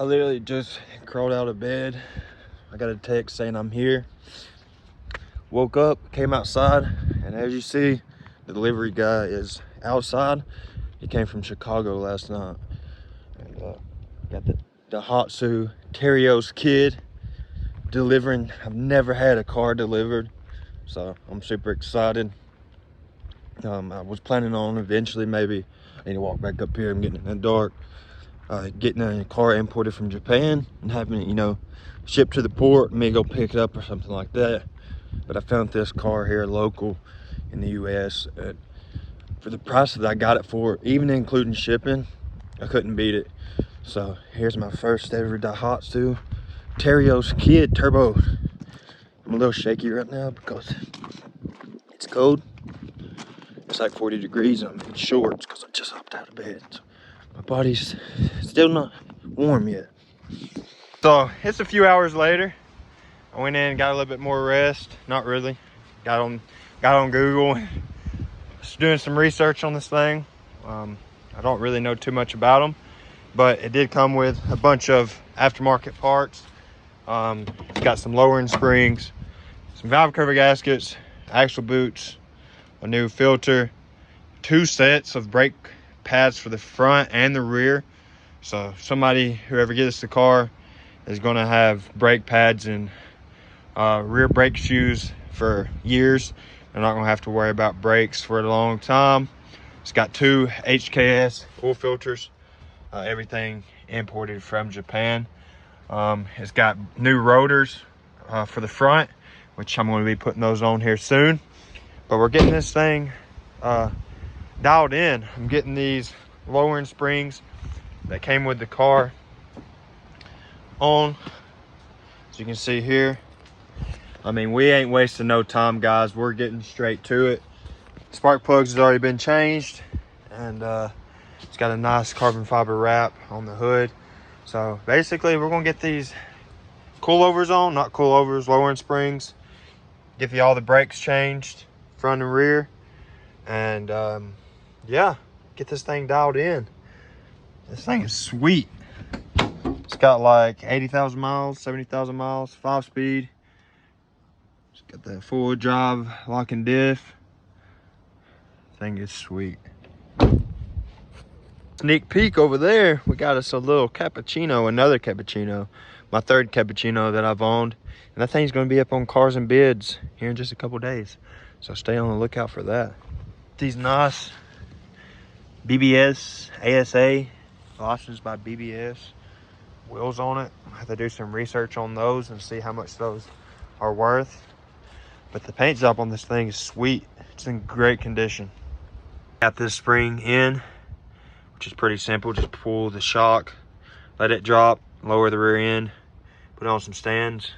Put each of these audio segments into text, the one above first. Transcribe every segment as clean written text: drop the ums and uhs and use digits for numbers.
I literally just crawled out of bed. I got a text saying I'm here. Woke up, came outside, and as you see, the delivery guy is outside. He came from Chicago last night. And got the Daihatsu Terios kid delivering. I've never had a car delivered, so I'm super excited. I was planning on eventually, maybe I need to walk back up here. I'm getting in the dark. Getting a car imported from Japan and having it, you know, shipped to the port, me go pick it up or something like that. But I found this car here local in the US for the price that I got it for, even including shipping, I couldn't beat it. So here's my first ever Daihatsu Terios Kid Turbo. I'm a little shaky right now because it's cold. It's like 40 degrees and I'm in shorts because I just hopped out of bed. So my body's still not warm yet. So it's a few hours later. I went in and got a little bit more rest. Not really. Got on Google and was doing some research on this thing. I don't really know too much about them, but it did come with a bunch of aftermarket parts. It's got some lowering springs, some valve cover gaskets, axle boots, a new filter, 2 sets of brake pads for the front and the rear. So somebody, whoever gets the car, is going to have brake pads and rear brake shoes for years. They're not going to have to worry about brakes for a long time. It's got 2 HKS oil filters, everything imported from Japan. It's got new rotors for the front, which I'm going to be putting those on here soon. But we're getting this thing dialed in. I'm getting these lowering springs that came with the car on, as you can see here. I mean, we ain't wasting no time, guys. We're getting straight to it. Spark plugs has already been changed, and it's got a nice carbon fiber wrap on the hood. So basically, we're gonna get these coilovers on, not coilovers, lowering springs. Get all the brakes changed, front and rear, and yeah, get this thing dialed in. This thing is sweet. It's got like 80,000 miles, 70,000 miles, 5-speed. It's got the 4-wheel drive, lock and diff. Thing is sweet. Sneak peek over there, we got us a little cappuccino, another cappuccino, my 3rd cappuccino that I've owned, and that thing's going to be up on Cars and Bids here in just a couple days, so stay on the lookout for that. These nice BBS ASA licensed by BBS wheels on it. I have to do some research on those and see how much those are worth, but the paint job on this thing is sweet. It's in great condition. Got this spring in, which is pretty simple. Just pull the shock, let it drop, lower the rear end, put on some stands.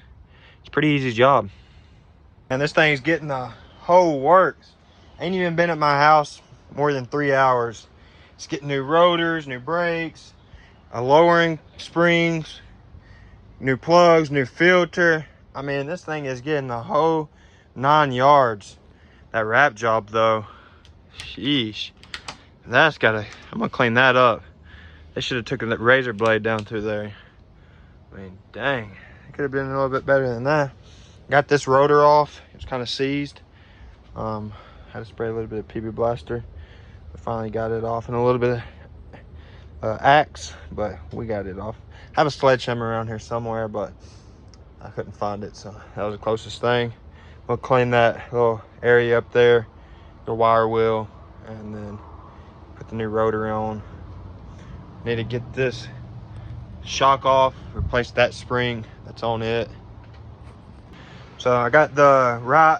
It's a pretty easy job. And this thing's getting the whole works. Ain't even been at my house more than 3 hours. It's getting new rotors, new brakes, a lowering springs, new plugs, new filter. I mean, this thing is getting the whole 9 yards. That wrap job though, sheesh. That's gotta, I'm gonna clean that up. They should have taken that razor blade down through there. I mean, dang, it could have been a little bit better than that. Got this rotor off. It was kind of seized. Had to spray a little bit of PB Blaster. We finally got it off, and a little bit of Axe, but we got it off. I have a sledgehammer around here somewhere, but I couldn't find it, so that was the closest thing. We'll clean that little area up there, the wire wheel, and then put the new rotor on. Need to get this shock off, replace that spring that's on it. So I got the right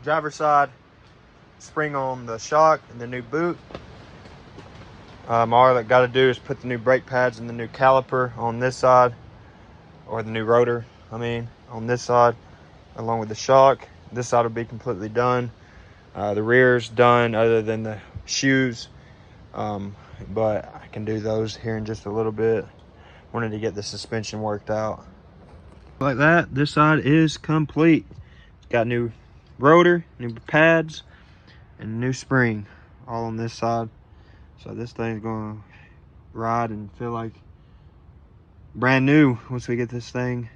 driver's side spring on the shock and the new boot. All I got to do is put the new brake pads and the new caliper on this side, or the new rotor, I mean, on this side, along with the shock. This side will be completely done. The rear's done other than the shoes, but I can do those here in just a little bit. Wanted to get the suspension worked out. Like that, this side is complete. It's got new rotor, new pads, and new spring all on this side. So this thing's gonna ride and feel like brand new once we get this thing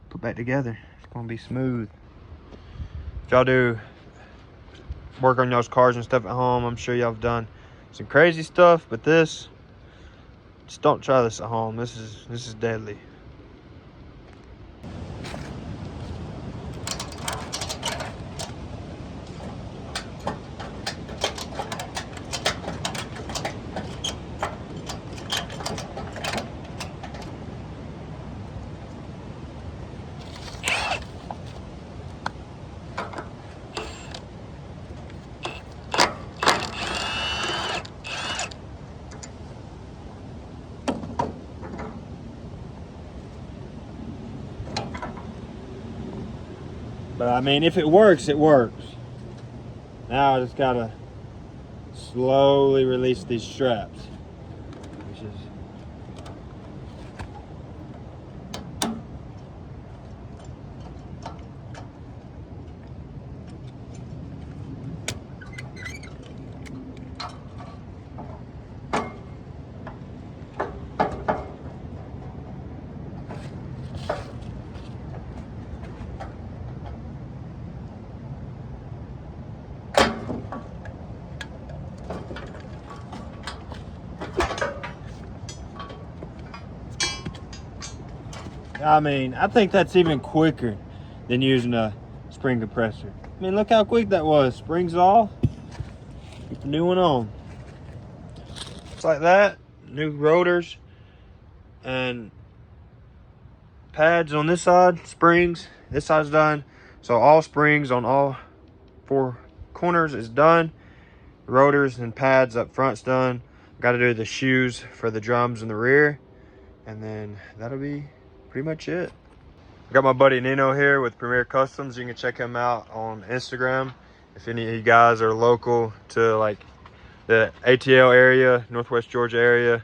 put back together. It's gonna be smooth. If y'all do work on y'all's cars and stuff at home, I'm sure y'all have done some crazy stuff, but just don't try this at home. This is deadly. But I mean, if it works, it works. Now I just gotta slowly release these straps, which is I mean, I think that's even quicker than using a spring compressor. I mean, look how quick that was. Springs off, keep the new one on. Just like that, new rotors and pads on this side, springs. This side's done. So all springs on all 4 corners is done. Rotors and pads up front's done. Got to do the shoes for the drums in the rear, and then that'll be pretty much it. I got my buddy Nino here with Premier Customs. You can check him out on Instagram if any of you guys are local to like the ATL area, Northwest Georgia area.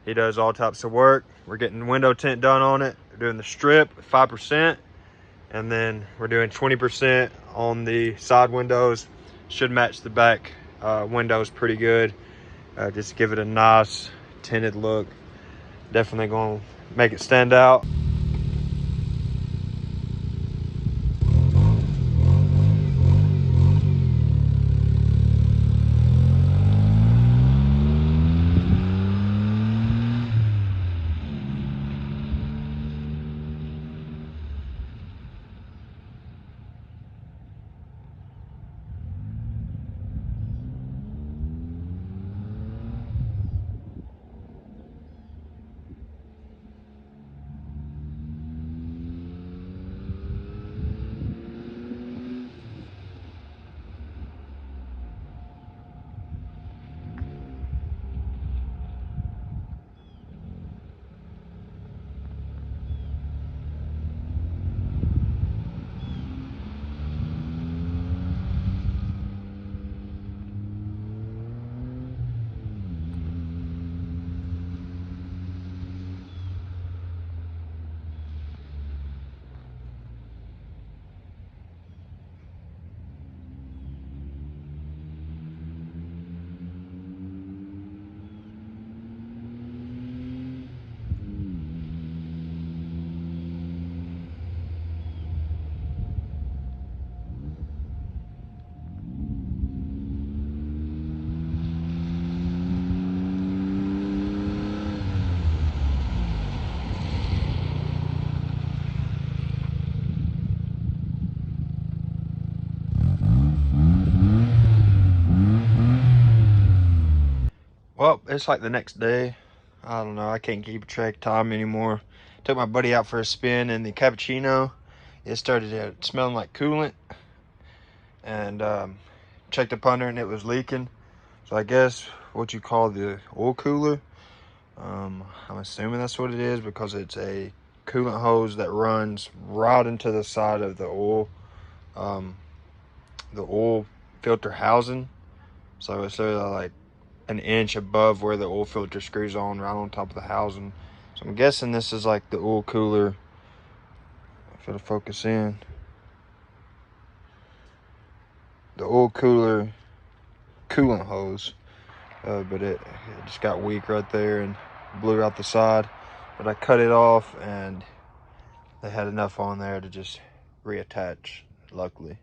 He does all types of work. We're getting window tint done on it. We're doing the strip 5%, and then we're doing 20% on the side windows. Should match the back windows pretty good. Just give it a nice tinted look. Definitely gonna make it stand out. Well, it's like the next day. I don't know. I can't keep track of time anymore. Took my buddy out for a spin in the cappuccino. It started smelling like coolant, and checked up under it and it was leaking. So I guess what you call the oil cooler. I'm assuming that's what it is because it's a coolant hose that runs right into the side of the oil filter housing. So it's like an inch above where the oil filter screws on, right on top of the housing. So I'm guessing this is like the oil cooler. If it'll focus in, the oil cooler coolant hose. But it just got weak right there, and blew out the side, but I cut it off and they had enough on there to just reattach, luckily.